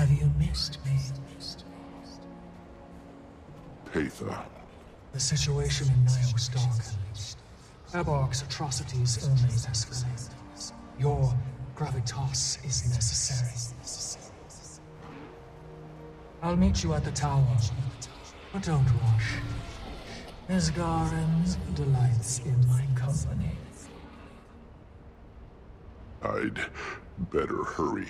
Have you missed me? Patha. The situation in Nios darkens. Eborg's atrocities only escalate. Your gravitas is necessary. I'll meet you at the tower, but don't rush. Esgaren delights in my company. I'd better hurry.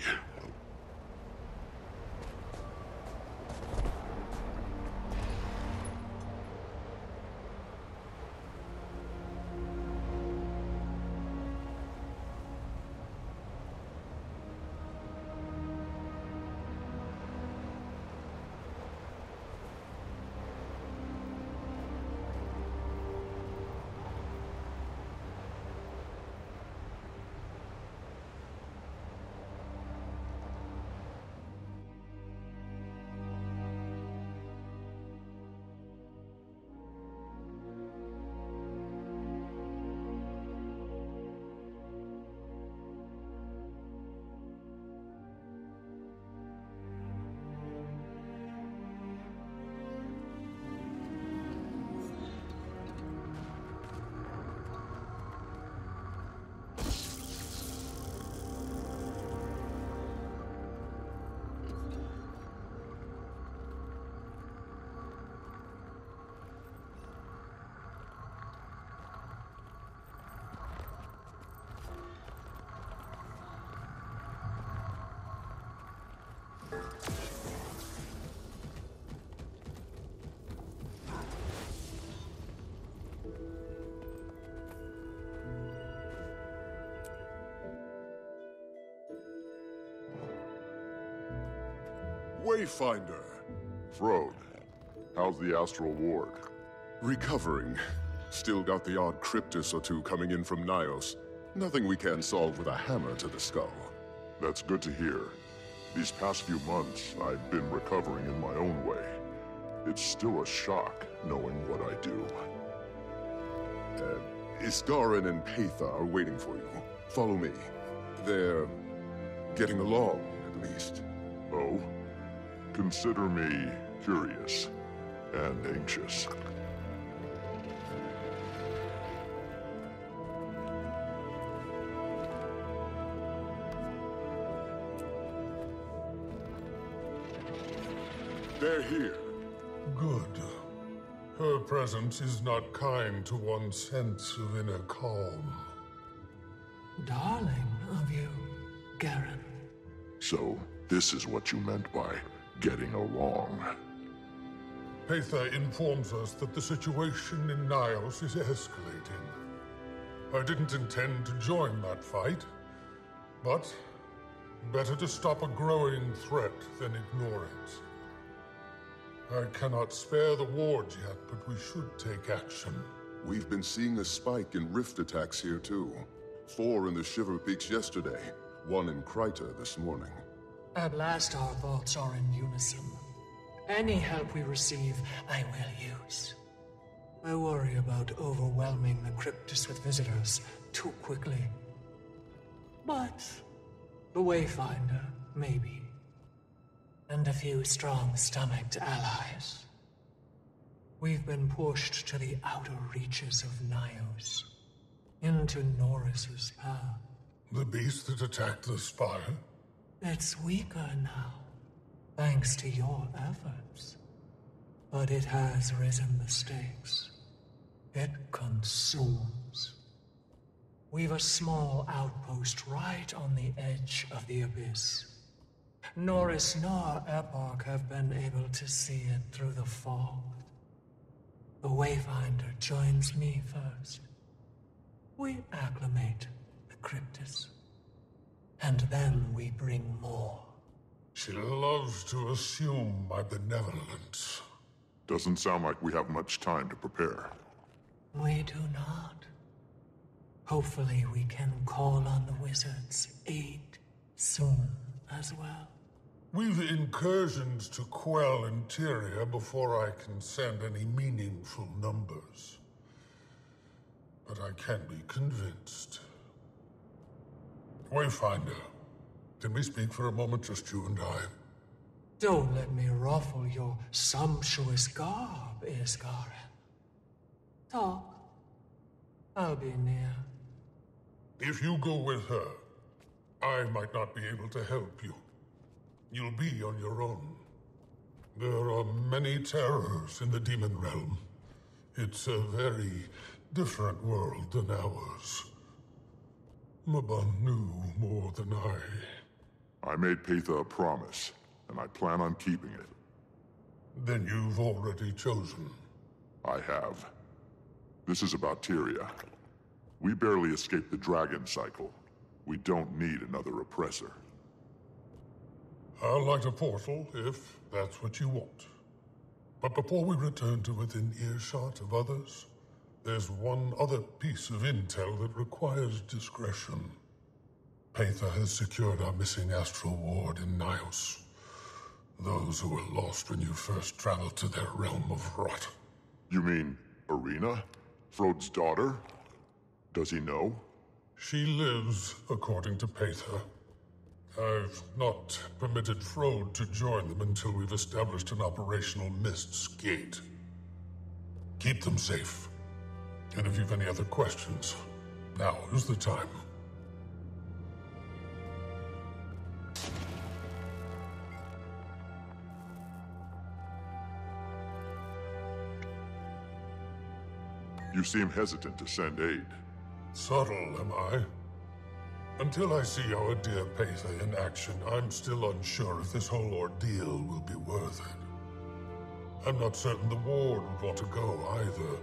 Wayfinder. Frode, how's the Astral Ward? Recovering. Still got the odd cryptus or two coming in from Nios. Nothing we can't solve with a hammer to the skull. That's good to hear. These past few months, I've been recovering in my own way. It's still a shock knowing what I do. Isgarin and Patha are waiting for you. Follow me. They're getting along, at least. Oh? Consider me curious and anxious. They're here. Good. Her presence is not kind to one's sense of inner calm. Darling of you, Garen. So, this is what you meant by getting along. Patha informs us that the situation in Nios is escalating. I didn't intend to join that fight, but better to stop a growing threat than ignore it. I cannot spare the ward yet, but we should take action. We've been seeing a spike in rift attacks here too. 4 in the Shiver Peaks yesterday, 1 in Kryta this morning. At last our thoughts are in unison. Any help we receive, I will use. I worry about overwhelming the cryptus with visitors too quickly. But the Wayfinder, maybe. And a few strong-stomached allies. We've been pushed to the outer reaches of Nios, into Norris's path. The beast that attacked the spire? It's weaker now, thanks to your efforts. But it has risen the stakes. It consumes. We've a small outpost right on the edge of the abyss. Norris nor Epoch have been able to see it through the fog. The Wayfinder joins me first. We acclimate the cryptus. And then we bring more. She loves to assume my benevolence. Doesn't sound like we have much time to prepare. We do not. Hopefully we can call on the wizard's aid soon as well. We've incursions to quell interior before I can send any meaningful numbers. But I can be convinced. Wayfinder, can we speak for a moment, just you and I? Don't let me ruffle your sumptuous garb, Isgaren. Talk. I'll be near. If you go with her, I might not be able to help you. You'll be on your own. There are many terrors in the demon realm. It's a very different world than ours. Mabon knew more than I. I made Paitha a promise, and I plan on keeping it. Then you've already chosen. I have. This is about Tyria. We barely escaped the dragon cycle. We don't need another oppressor. I'll light a portal, if that's what you want. But before we return to within earshot of others, there's one other piece of intel that requires discretion. Paitha has secured our missing astral ward in Nios. Those who were lost when you first traveled to their realm of rot. You mean Arena? Frod's daughter? Does he know? She lives, according to Paitha. I've not permitted Frode to join them until we've established an operational Mist's Gate. Keep them safe. And if you've any other questions, now is the time. You seem hesitant to send aid. Subtle, am I? Until I see our dear Paitha in action, I'm still unsure if this whole ordeal will be worth it. I'm not certain the Ward would want to go either.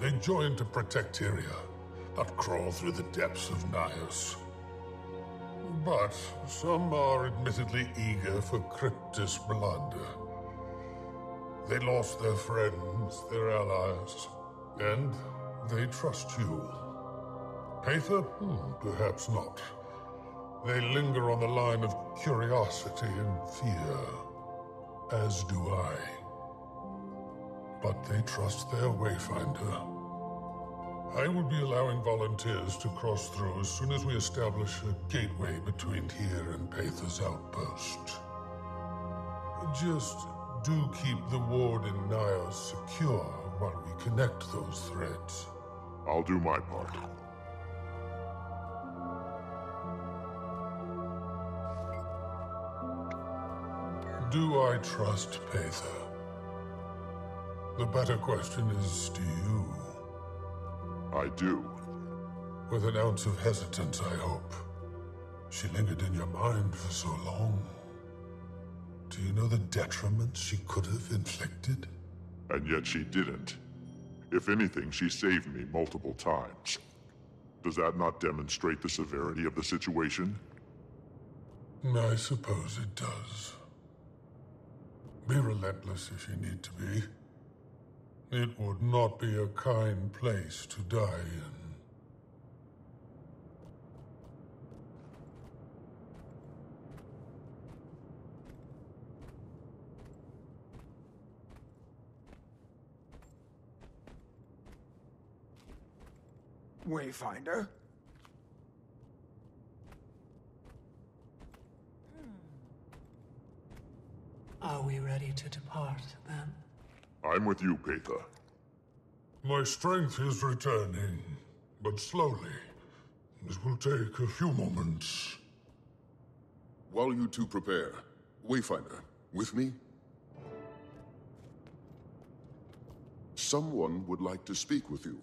They joined to protect Tyria, not crawl through the depths of Nios. But some are admittedly eager for Cryptus blood. They lost their friends, their allies, and they trust you. Paitha? Perhaps not. They linger on the line of curiosity and fear, as do I. But they trust their Wayfinder. I will be allowing volunteers to cross through as soon as we establish a gateway between here and Paitha's outpost. Just do keep the ward in Nios secure while we connect those threads. I'll do my part. Do I trust Paitha? The better question is, do you? I do. With an ounce of hesitance, I hope. She lingered in your mind for so long. Do you know the detriment she could have inflicted? And yet she didn't. If anything, she saved me multiple times. Does that not demonstrate the severity of the situation? I suppose it does. Be relentless if you need to be. It would not be a kind place to die in. Wayfinder? Are we ready to depart, then? I'm with you, Paitha. My strength is returning, but slowly. This will take a few moments. While you two prepare, Wayfinder, with me? Someone would like to speak with you.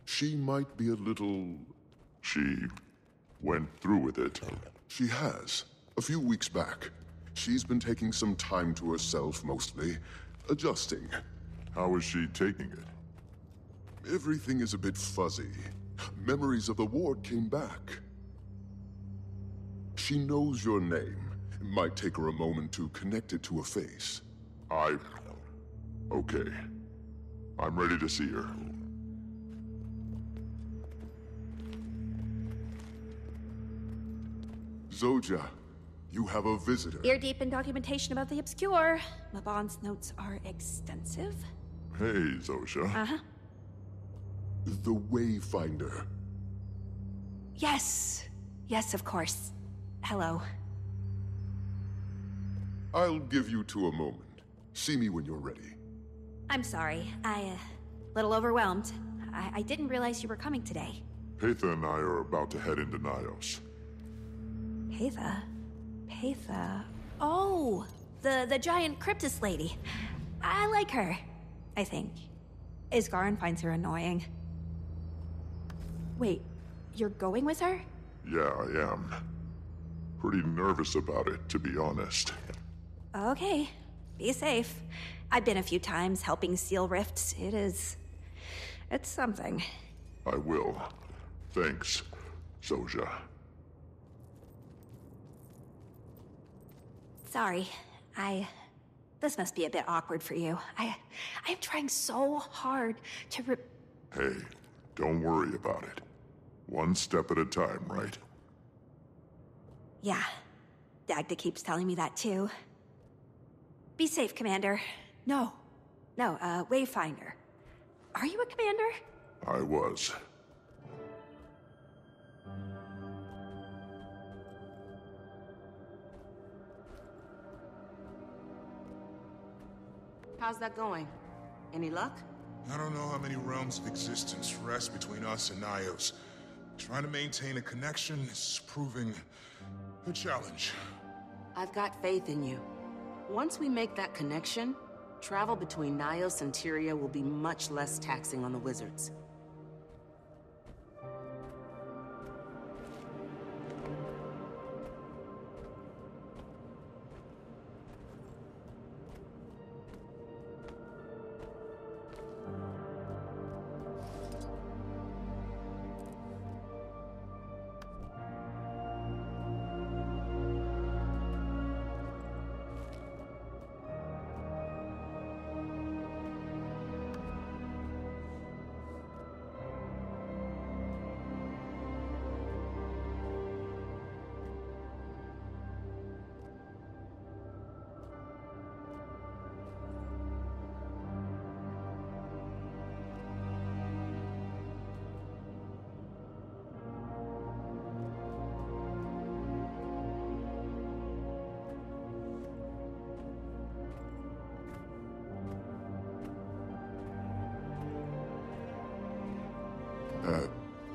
She might be a little... She went through with it. She has. A few weeks back. She's been taking some time to herself, mostly. Adjusting. How is she taking it? Everything is a bit fuzzy. Memories of the ward came back. She knows your name. It might take her a moment to connect it to a face. Okay. I'm ready to see her. Zoja, you have a visitor. Ear deep in documentation about the obscure. Mabon's notes are extensive. Hey, Zosha. Uh-huh. The Wayfinder. Yes. Yes, of course. Hello. I'll give you 2 a moment. See me when you're ready. I'm sorry. Little overwhelmed. I didn't realize you were coming today. Patha and I are about to head into Nios. Patha. Oh, the giant cryptus lady. I like her, I think. Isgarin finds her annoying. Wait, you're going with her? Yeah, I am. Pretty nervous about it, to be honest. Okay, be safe. I've been a few times helping seal rifts. It's something. I will. Thanks, Zojja. Sorry, this must be a bit awkward for you. I'm trying so hard to Hey, don't worry about it. One step at a time, right? Yeah. Dagda keeps telling me that too. Be safe, Commander. No, Wayfinder. Are you a commander? I was. How's that going? Any luck? I don't know how many realms of existence rest between us and Nios. Trying to maintain a connection is proving a challenge. I've got faith in you. Once we make that connection, travel between Nios and Tyria will be much less taxing on the wizards.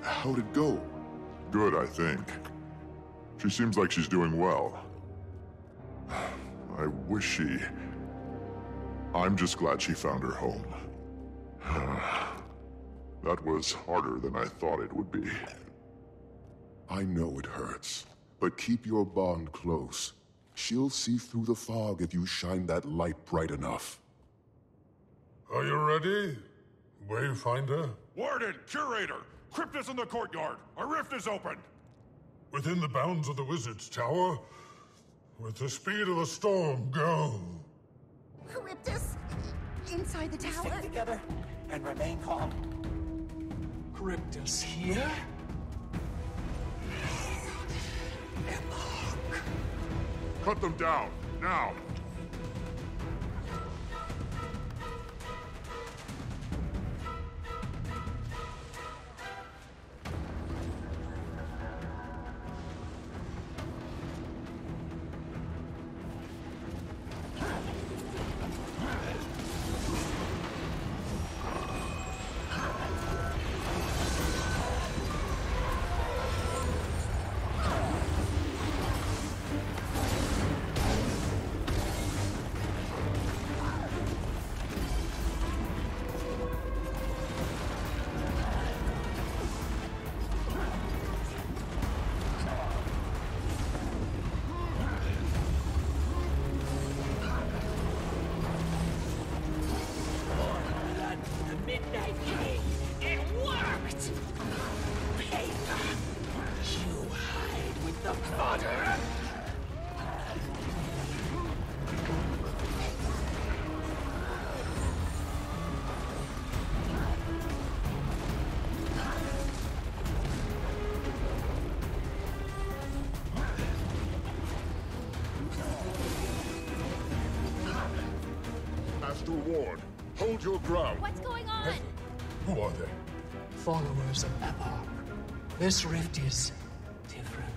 How'd it go? Good, I think. She seems like she's doing well. I wish she... I'm just glad she found her home. That was harder than I thought it would be. I know it hurts, but keep your bond close. She'll see through the fog if you shine that light bright enough. Are you ready, Wayfinder? Warden, Curator! Crypt is in the courtyard! A rift is open! Within the bounds of the Wizard's Tower, with the speed of a storm, go! Charybdis, inside the tower. Stick together and remain calm. Charybdis here? Cut them down, now! Master Ward, hold your ground. What's going on? Who are they? Followers of Epoch. This rift is different.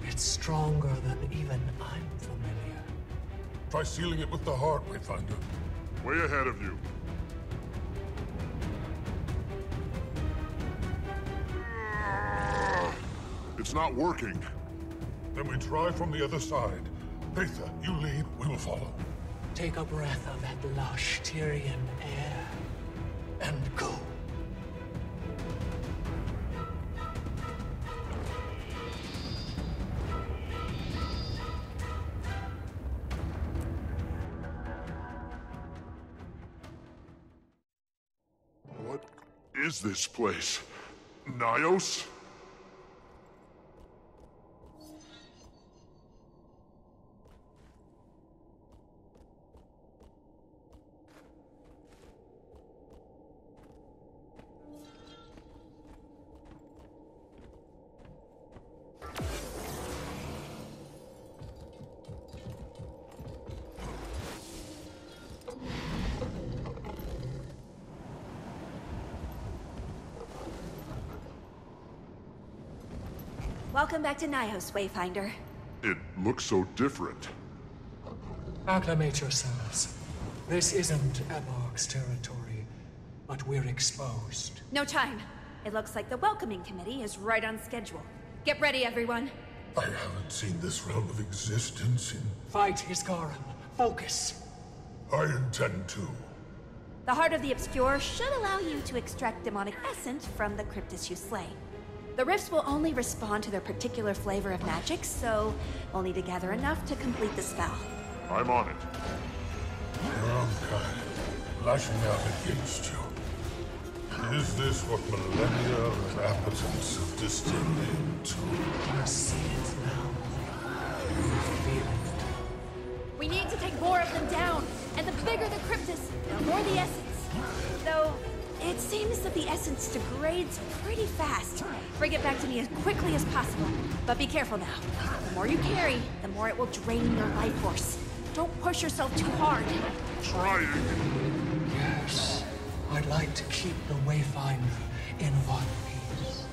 It's stronger than even I'm familiar. Try sealing it with the heart, Wayfinder. Way ahead of you. It's not working. Then we try from the other side. Patha, you lead, we will follow. Take a breath of that lush Tyrian air and go. What is this place? Nios? Welcome back to Nios, Wayfinder. It looks so different. Acclimate yourselves. This isn't Eborg's territory, but we're exposed. No time. It looks like the welcoming committee is right on schedule. Get ready, everyone. I haven't seen this realm of existence in... Fight Hisgarum. Focus. I intend to. The Heart of the Obscure should allow you to extract demonic essence from the Cryptus you slay. The rifts will only respond to their particular flavor of magic, so we'll need to gather enough to complete the spell. I'm on it. Your own kind, lashing out against you. Is this what millennia of appetence have distilled into? You see it now. You feel it. We need to take more of them down, and the bigger the Cryptus, the more the essence. Though, it seems that the essence degrades pretty fast. Bring it back to me as quickly as possible. But be careful now. The more you carry, the more it will drain your life force. Don't push yourself too hard. Trying. Yes. I'd like to keep the Wayfinder in one piece.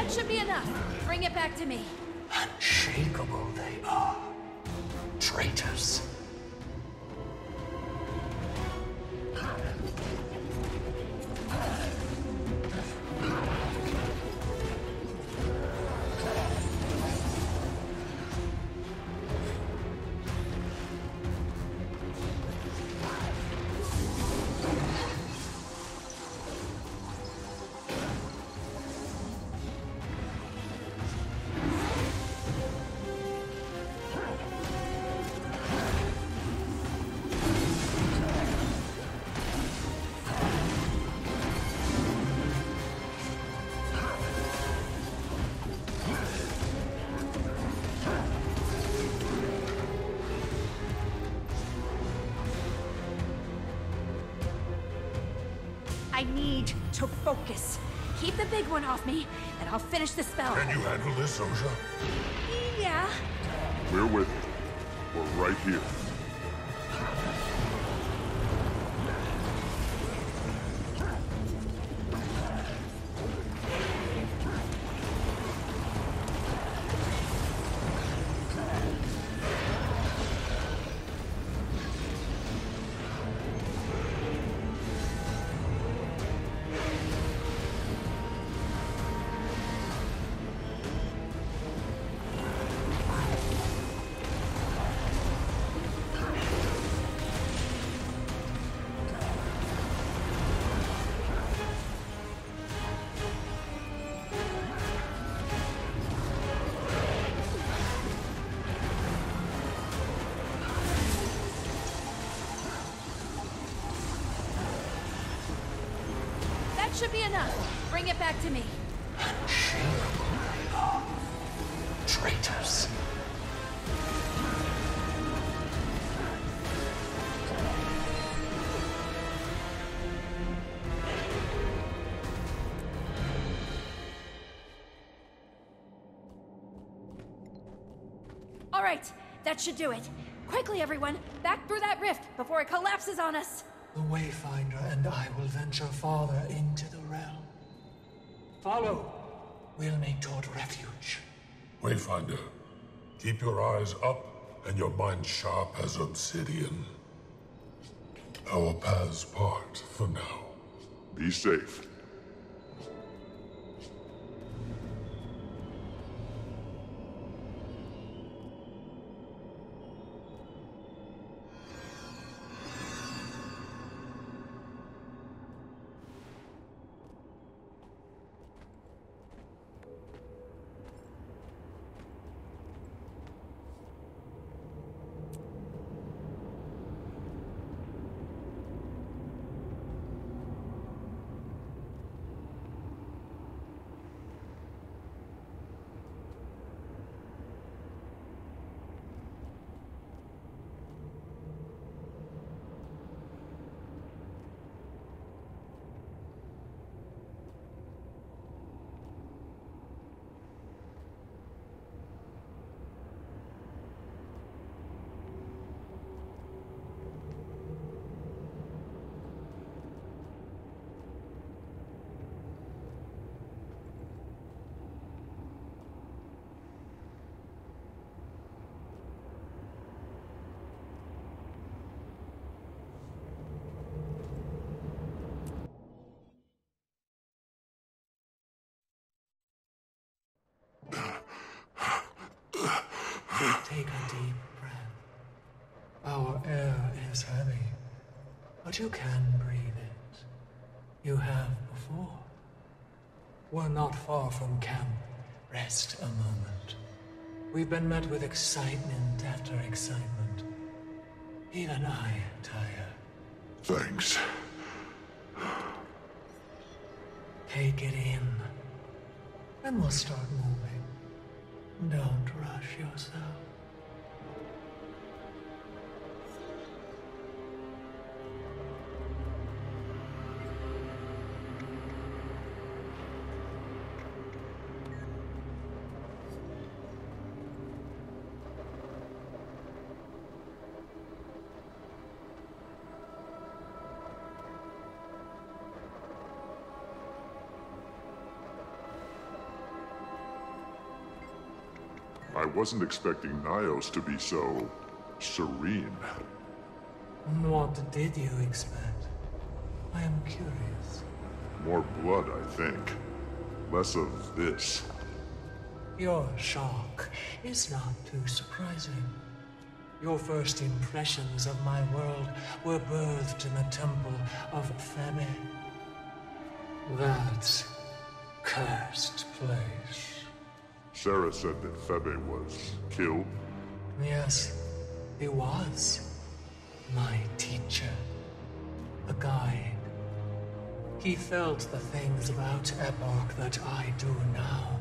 Should be enough. Bring it back to me. Unshakable they are. Traitors. I need to focus. Keep the big one off me, and I'll finish the spell. Can you handle this, Ozha? Yeah. We're with you. We're right here. That should be enough. Bring it back to me. Traitors. All right, that should do it. Quickly, everyone, back through that rift before it collapses on us. The Wayfinder and I will venture farther into the realm. Follow. We'll make toward refuge. Wayfinder, keep your eyes up and your mind sharp as obsidian. Our paths part for now. Be safe. Take a deep breath. Our air is heavy, but you can breathe it. You have before. We're not far from camp. Rest a moment. We've been met with excitement after excitement. Even I am tired. Thanks. Take it in. Then we'll start moving. Don't rush yourself. I wasn't expecting Nios to be so serene. What did you expect? I am curious. More blood, I think. Less of this. Your shock is not too surprising. Your first impressions of my world were birthed in the temple of Febe. That cursed place. Sarah said that Febe was killed. Yes, he was. My teacher. A guide. He felt the things about Epoch that I do now.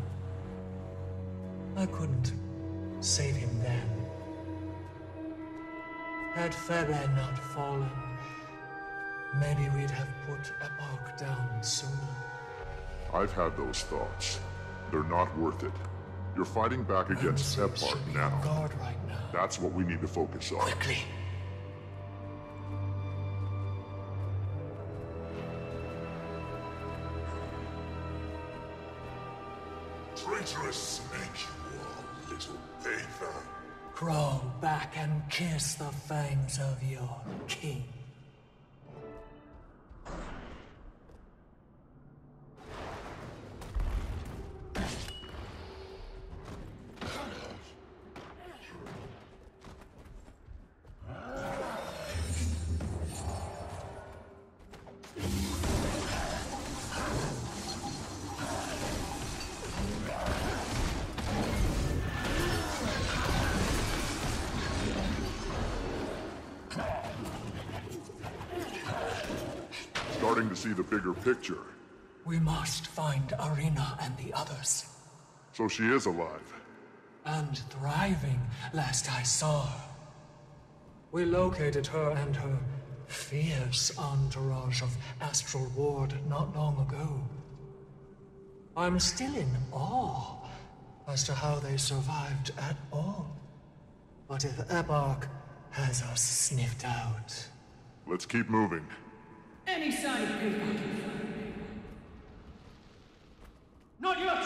I couldn't save him then. Had Febe not fallen, maybe we'd have put Epoch down sooner. I've had those thoughts. They're not worth it. You're fighting back against Epoch now. Guard right now. That's what we need to focus on. Quickly. Traitorous snake, you are, little Aether. Crawl back and kiss the fangs of your king. Starting to see the bigger picture. We must find Arena and the others. So she is alive. And thriving, last I saw her. We located her and her fierce entourage of Astral Ward not long ago. I'm still in awe as to how they survived at all. But if Ebark has us sniffed out... Let's keep moving. Any sign of pickpocketing? Not yet!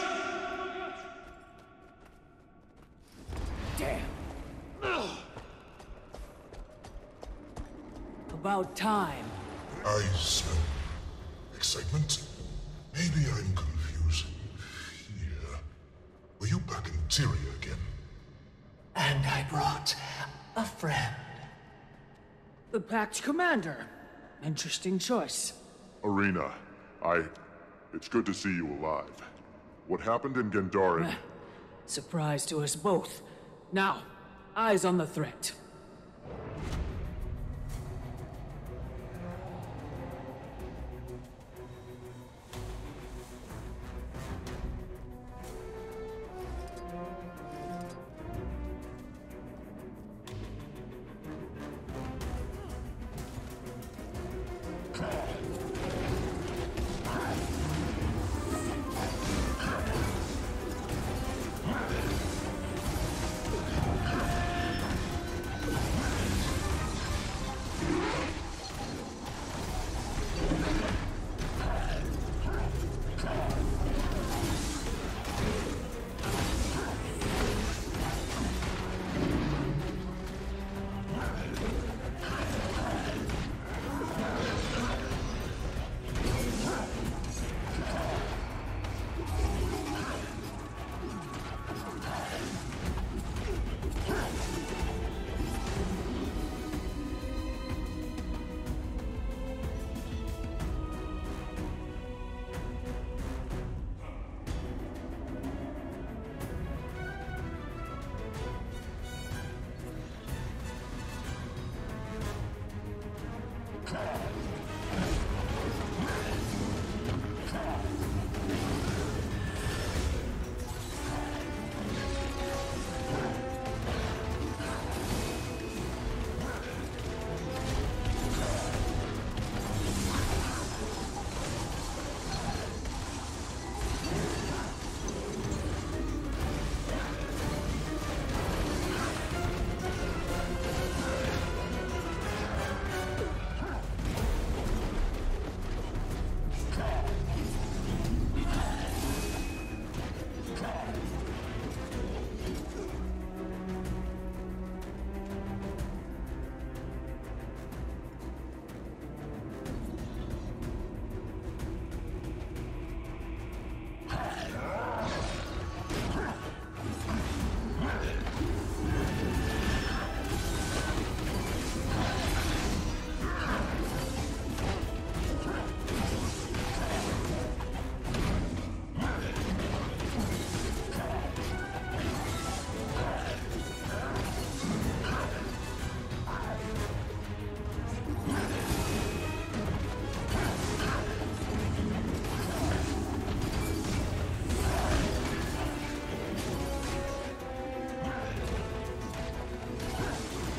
Damn. About time. I smell excitement. Maybe I'm confusing fear. Were you back in Tyria again? And I brought a friend. The Pact Commander. Interesting choice. Arena, it's good to see you alive. What happened in Gandhari? Surprise to us both. Now, eyes on the threat.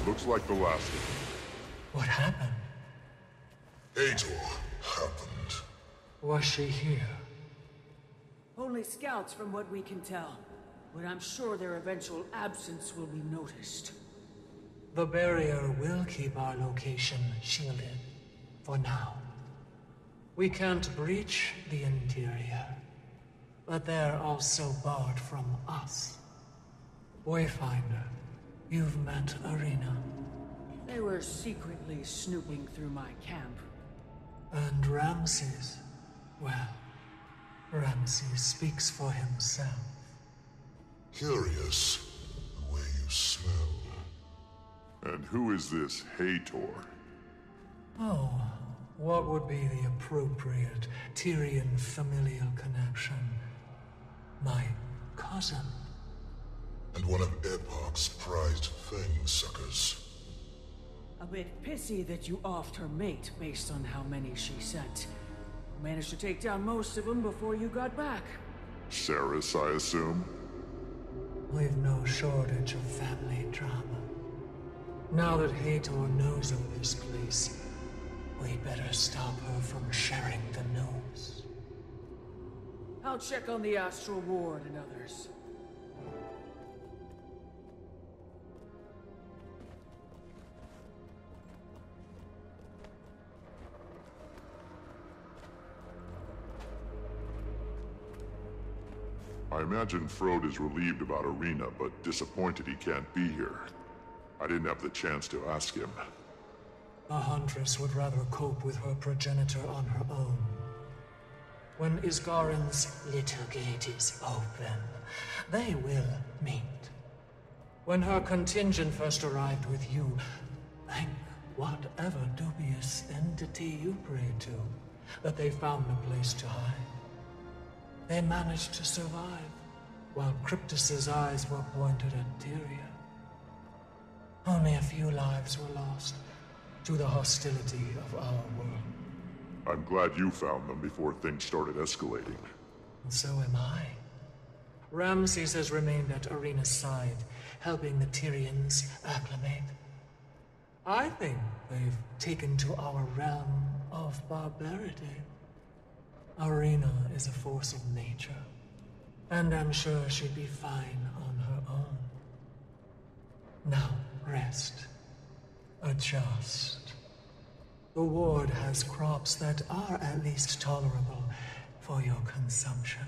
Looks like the last of them. What happened? Hator happened. Was she here? Only scouts from what we can tell. But I'm sure their eventual absence will be noticed. The barrier will keep our location shielded. For now. We can't breach the interior. But they're also barred from us. Wayfinder, you've met Arena. They were secretly snooping through my camp. And Ramses, well, Ramses speaks for himself. Curious, the way you smell. And who is this Hator? Oh, what would be the appropriate Tyrian familial connection? My cousin. And one of Epoch's prized fang suckers. A bit pissy that you offed her mate based on how many she sent. Managed to take down most of them before you got back. Saris, I assume? We've no shortage of family drama. Now that Hator knows of this place, we'd better stop her from sharing the news. I'll check on the Astral Ward and others. I imagine Frode is relieved about Arena, but disappointed he can't be here. I didn't have the chance to ask him. A huntress would rather cope with her progenitor on her own. When Isgarin's little gate is open, they will meet. When her contingent first arrived with you, thank whatever dubious entity you pray to, that they found a place to hide. They managed to survive, while Cryptus's eyes were pointed at Tyria. Only a few lives were lost to the hostility of our world. I'm glad you found them before things started escalating. And so am I. Ramses has remained at Arena's side, helping the Tyrians acclimate. I think they've taken to our realm of barbarity. Arena is a force of nature, and I'm sure she'd be fine on her own. Now, rest. Adjust. The ward has crops that are at least tolerable for your consumption.